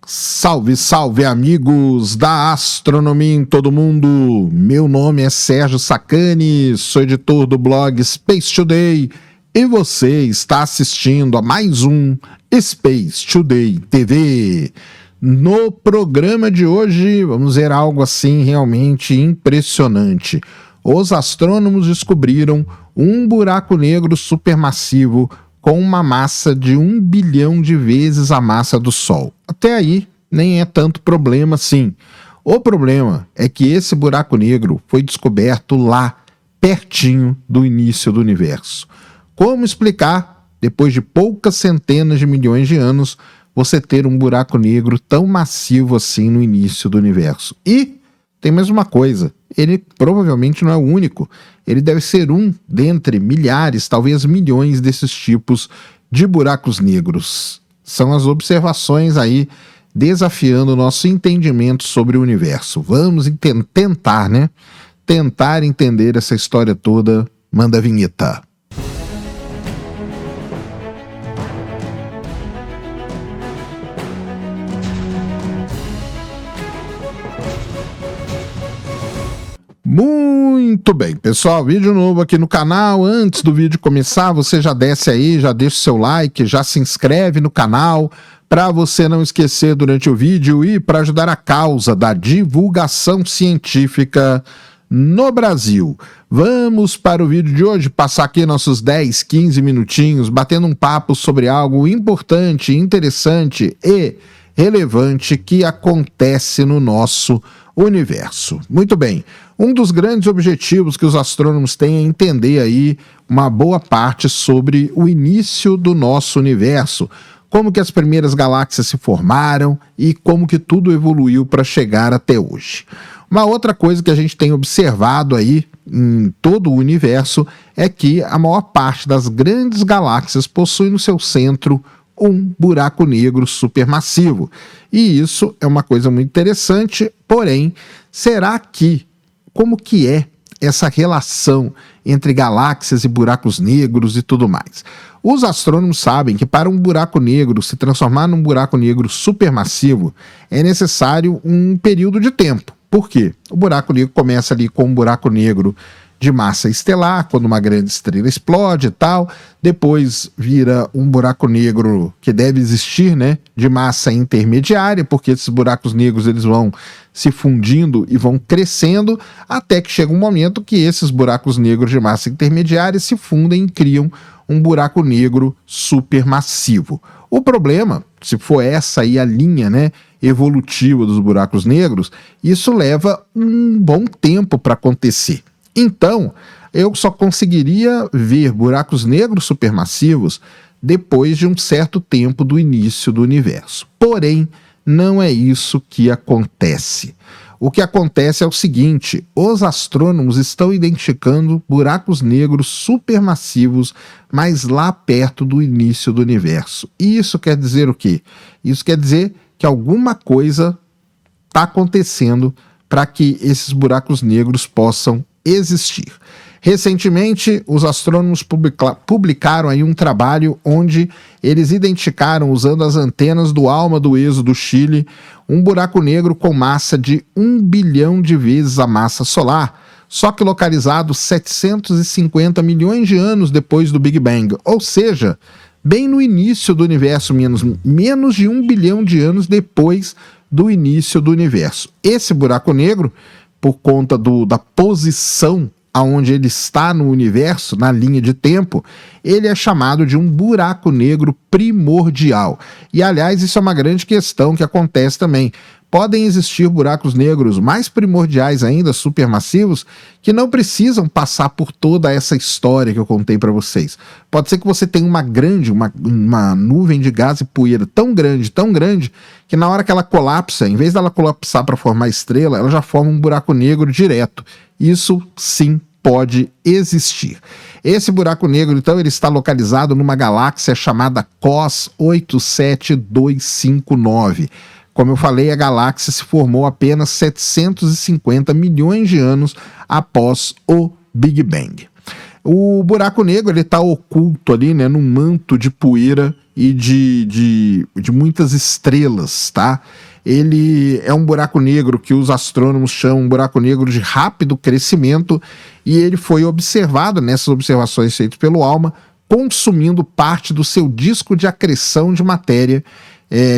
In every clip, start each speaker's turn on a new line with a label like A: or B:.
A: Salve, salve amigos da astronomia em todo mundo! Meu nome é Sérgio Sacani, sou editor do blog Space Today e você está assistindo a mais um Space Today TV. No programa de hoje vamos ver algo assim realmente impressionante. Os astrônomos descobriram um buraco negro supermassivo com uma massa de 1 bilhão de vezes a massa do Sol. Até aí, nem é tanto problema assim. O problema é que esse buraco negro foi descoberto lá, pertinho do início do universo. Como explicar, depois de poucas centenas de milhões de anos, você ter um buraco negro tão massivo assim no início do universo? E tem mais uma coisa, ele provavelmente não é o único, ele deve ser um dentre milhares, talvez milhões desses tipos de buracos negros. São as observações aí desafiando o nosso entendimento sobre o universo. Vamos tentar, né? Tentar entender essa história toda. Manda a vinheta. Muito bem, pessoal, vídeo novo aqui no canal. Antes do vídeo começar, você já desce aí, já deixa o seu like, já se inscreve no canal para você não esquecer durante o vídeo e para ajudar a causa da divulgação científica no Brasil. Vamos para o vídeo de hoje, passar aqui nossos 10, 15 minutinhos batendo um papo sobre algo importante, interessante e relevante que acontece no nosso universo. Muito bem, um dos grandes objetivos que os astrônomos têm é entender aí uma boa parte sobre o início do nosso universo, como que as primeiras galáxias se formaram e como que tudo evoluiu para chegar até hoje. Uma outra coisa que a gente tem observado aí em todo o universo é que a maior parte das grandes galáxias possui no seu centro um buraco negro supermassivo. E isso é uma coisa muito interessante, porém, como que é essa relação entre galáxias e buracos negros e tudo mais? Os astrônomos sabem que para um buraco negro se transformar num buraco negro supermassivo é necessário um período de tempo. Por quê? O buraco negro começa ali com um buraco negro de massa estelar, quando uma grande estrela explode e tal, depois vira um buraco negro que deve existir, né, de massa intermediária, porque esses buracos negros eles vão se fundindo e vão crescendo, até que chega um momento que esses buracos negros de massa intermediária se fundem e criam um buraco negro supermassivo. O problema, se for essa aí a linha, né, evolutiva dos buracos negros, isso leva um bom tempo para acontecer. Então, eu só conseguiria ver buracos negros supermassivos depois de um certo tempo do início do universo. Porém, não é isso que acontece. O que acontece é o seguinte: os astrônomos estão identificando buracos negros supermassivos, mas lá perto do início do universo. E isso quer dizer o quê? Isso quer dizer que alguma coisa está acontecendo para que esses buracos negros possam existir. Recentemente, os astrônomos publicaram aí um trabalho onde eles identificaram, usando as antenas do ALMA do ESO do Chile, um buraco negro com massa de 1 bilhão de vezes a massa solar, só que localizado 750 milhões de anos depois do Big Bang, ou seja, bem no início do universo, menos de 1 bilhão de anos depois do início do universo. Esse buraco negro, por conta da posição aonde ele está no universo, na linha de tempo, ele é chamado de um buraco negro primordial. E, aliás, isso é uma grande questão que acontece também. Podem existir buracos negros mais primordiais ainda, supermassivos, que não precisam passar por toda essa história que eu contei para vocês. Pode ser que você tenha uma nuvem de gás e poeira tão grande, que na hora que ela colapsa, em vez dela colapsar para formar estrela, ela já forma um buraco negro direto. Isso sim pode existir. Esse buraco negro, então, ele está localizado numa galáxia chamada COS 87259. Como eu falei, a galáxia se formou apenas 750 milhões de anos após o Big Bang. O buraco negro ele está oculto ali, né, num manto de poeira e de muitas estrelas, tá? Ele é um buraco negro que os astrônomos chamam um buraco negro de rápido crescimento e ele foi observado nessas observações feitas pelo ALMA consumindo parte do seu disco de acreção de matéria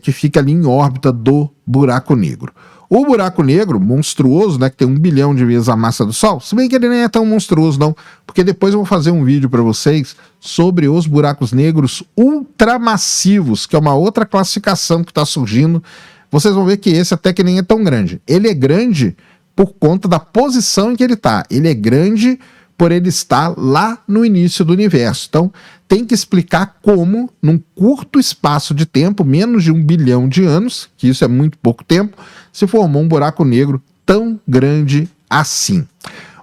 A: que fica ali em órbita do buraco negro. O buraco negro, monstruoso, né, que tem 1 bilhão de vezes a massa do Sol, se bem que ele nem é tão monstruoso não, porque depois eu vou fazer um vídeo para vocês sobre os buracos negros ultramassivos, que é uma outra classificação que está surgindo. Vocês vão ver que esse até que nem é tão grande. Ele é grande por conta da posição em que ele está. Ele é grande por ele estar lá no início do universo. Então, tem que explicar como, num curto espaço de tempo, menos de 1 bilhão de anos, que isso é muito pouco tempo, se formou um buraco negro tão grande assim.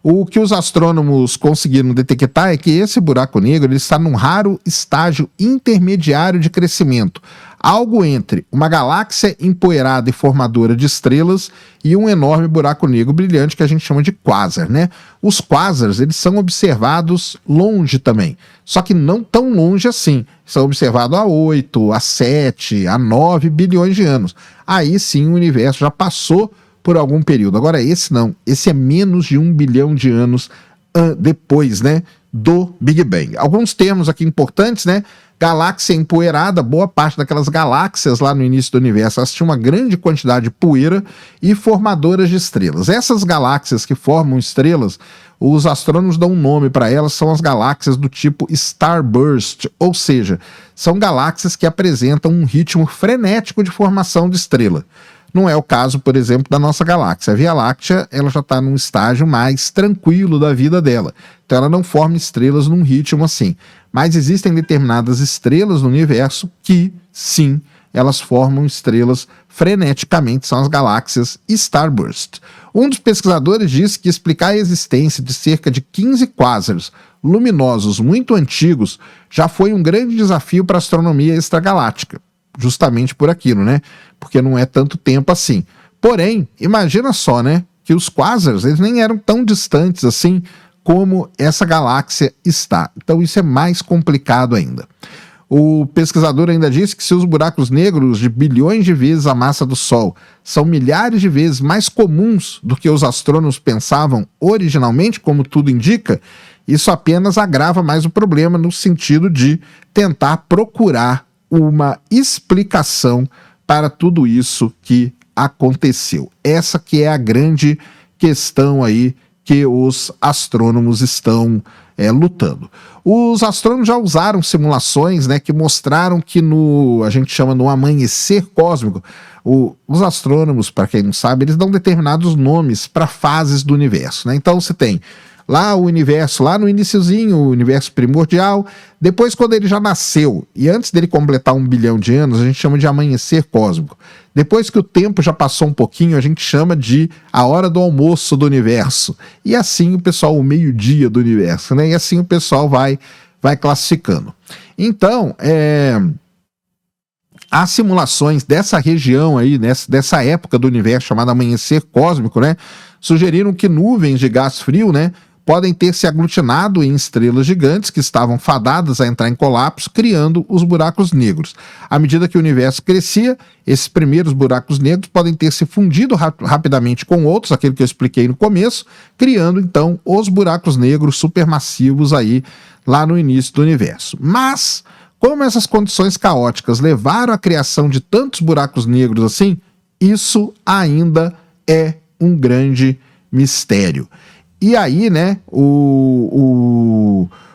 A: O que os astrônomos conseguiram detectar é que esse buraco negro ele está num raro estágio intermediário de crescimento, algo entre uma galáxia empoeirada e formadora de estrelas e um enorme buraco negro brilhante que a gente chama de quasar, né? Os quasars, eles são observados longe também, só que não tão longe assim. São observados a 8, a 7, a 9 bilhões de anos. Aí sim o universo já passou por algum período. Agora esse não, esse é menos de 1 bilhão de anos depois, né, do Big Bang. Alguns termos aqui importantes, né? Galáxia empoeirada, boa parte daquelas galáxias lá no início do universo, elas tinham uma grande quantidade de poeira e formadoras de estrelas. Essas galáxias que formam estrelas, os astrônomos dão um nome para elas, são as galáxias do tipo Starburst, ou seja, são galáxias que apresentam um ritmo frenético de formação de estrela. Não é o caso, por exemplo, da nossa galáxia. A Via Láctea ela já está num estágio mais tranquilo da vida dela. Então ela não forma estrelas num ritmo assim. Mas existem determinadas estrelas no universo que, sim, elas formam estrelas freneticamente, são as galáxias Starburst. Um dos pesquisadores disse que explicar a existência de cerca de 15 quasars luminosos muito antigos já foi um grande desafio para a astronomia extragaláctica. Justamente por aquilo, né? Porque não é tanto tempo assim. Porém, imagina só, né? Que os quasars, eles nem eram tão distantes assim como essa galáxia está. Então isso é mais complicado ainda. O pesquisador ainda disse que se os buracos negros de bilhões de vezes a massa do Sol são milhares de vezes mais comuns do que os astrônomos pensavam originalmente, como tudo indica, isso apenas agrava mais o problema no sentido de tentar procurar uma explicação para tudo isso que aconteceu. Essa que é a grande questão aí que os astrônomos estão lutando. Os astrônomos já usaram simulações, né, que mostraram que a gente chama no amanhecer cósmico, os astrônomos, para quem não sabe, eles dão determinados nomes para fases do universo, né? Então você tem lá o universo, lá no iniciozinho, o universo primordial, depois quando ele já nasceu, e antes dele completar 1 bilhão de anos, a gente chama de amanhecer cósmico. Depois que o tempo já passou um pouquinho, a gente chama de a hora do almoço do universo. E assim o pessoal, o meio-dia do universo, né? E assim o pessoal vai classificando. Então, as simulações dessa região aí, dessa época do universo chamada amanhecer cósmico, né? Sugeriram que nuvens de gás frio, né, podem ter se aglutinado em estrelas gigantes que estavam fadadas a entrar em colapso, criando os buracos negros. À medida que o universo crescia, esses primeiros buracos negros podem ter se fundido rapidamente com outros, aquele que eu expliquei no começo, criando então os buracos negros supermassivos aí lá no início do universo. Mas, como essas condições caóticas levaram à criação de tantos buracos negros assim, isso ainda é um grande mistério. E aí, né,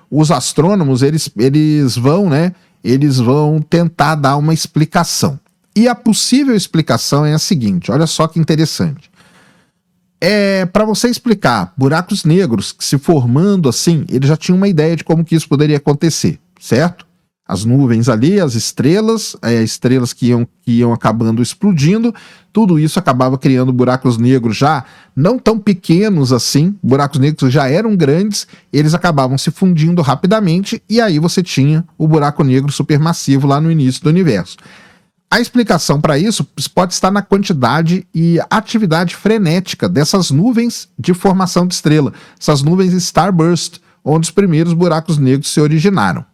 A: os astrônomos, eles vão tentar dar uma explicação. E a possível explicação é a seguinte, olha só que interessante. Para você explicar buracos negros que se formando assim, ele já tinha uma ideia de como que isso poderia acontecer, certo? As nuvens ali, as estrelas que iam acabando explodindo, tudo isso acabava criando buracos negros já não tão pequenos assim, buracos negros já eram grandes, eles acabavam se fundindo rapidamente e aí você tinha o buraco negro supermassivo lá no início do universo. A explicação para isso pode estar na quantidade e atividade frenética dessas nuvens de formação de estrela, essas nuvens Starburst, onde os primeiros buracos negros se originaram.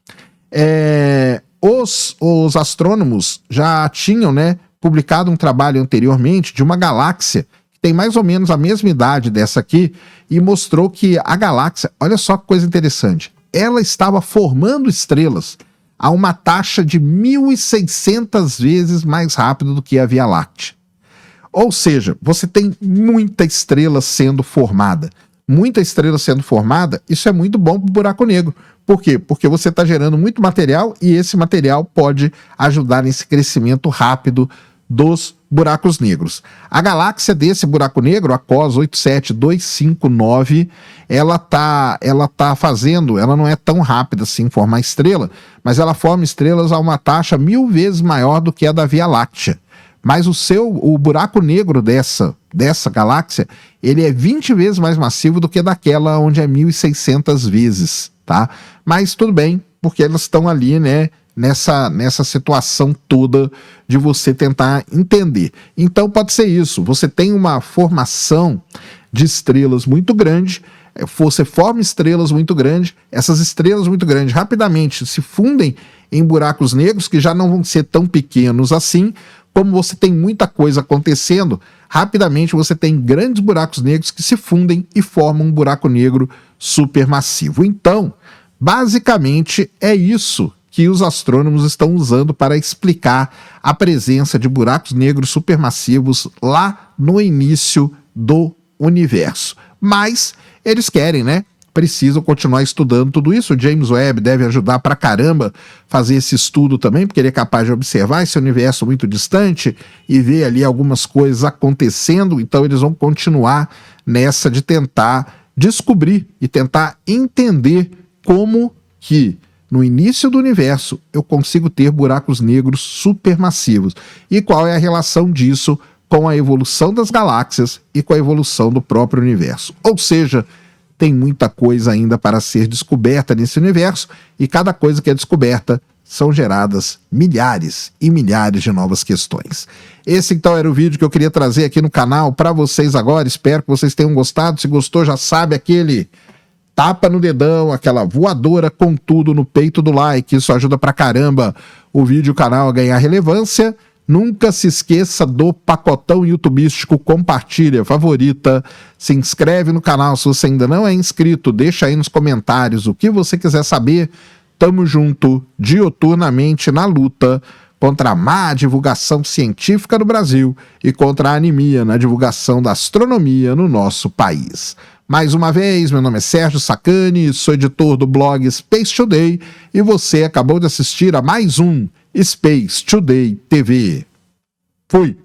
A: Os astrônomos já tinham, né, publicado um trabalho anteriormente de uma galáxia que tem mais ou menos a mesma idade dessa aqui e mostrou que a galáxia, olha só que coisa interessante, ela estava formando estrelas a uma taxa de 1.600 vezes mais rápido do que a Via Láctea. Ou seja, você tem muita estrela sendo formada. Muita estrela sendo formada, isso é muito bom para o buraco negro. Por quê? Porque você está gerando muito material e esse material pode ajudar nesse crescimento rápido dos buracos negros. A galáxia desse buraco negro, a COS 87259, ela não é tão rápida assim em formar estrela, mas ela forma estrelas a uma taxa 1000 vezes maior do que a da Via Láctea. Mas o buraco negro dessa galáxia, ele é 20 vezes mais massivo do que daquela onde é 1.600 vezes, tá? Mas tudo bem, porque elas estão ali, né, nessa situação toda de você tentar entender. Então pode ser isso, você tem uma formação de estrelas muito grande, você forma estrelas muito grandes, essas estrelas muito grandes rapidamente se fundem em buracos negros que já não vão ser tão pequenos assim. Como você tem muita coisa acontecendo, rapidamente você tem grandes buracos negros que se fundem e formam um buraco negro supermassivo. Então, basicamente é isso que os astrônomos estão usando para explicar a presença de buracos negros supermassivos lá no início do universo. Mas eles querem, né? Precisam continuar estudando tudo isso. O James Webb deve ajudar pra caramba fazer esse estudo também, porque ele é capaz de observar esse universo muito distante e ver ali algumas coisas acontecendo. Então eles vão continuar nessa de tentar descobrir e tentar entender como que no início do universo eu consigo ter buracos negros supermassivos e qual é a relação disso com a evolução das galáxias e com a evolução do próprio universo. Ou seja, tem muita coisa ainda para ser descoberta nesse universo e cada coisa que é descoberta são geradas milhares e milhares de novas questões. Esse então era o vídeo que eu queria trazer aqui no canal para vocês agora. Espero que vocês tenham gostado. Se gostou, já sabe, aquele tapa no dedão, aquela voadora com tudo no peito do like. Isso ajuda pra caramba o vídeo e o canal a ganhar relevância. Nunca se esqueça do pacotão youtubístico, compartilha, favorita, se inscreve no canal se você ainda não é inscrito, deixa aí nos comentários o que você quiser saber. Tamo junto diuturnamente na luta contra a má divulgação científica no Brasil e contra a anemia na divulgação da astronomia no nosso país. Mais uma vez, meu nome é Sérgio Sacani, sou editor do blog Space Today e você acabou de assistir a mais um Space Today TV. Fui!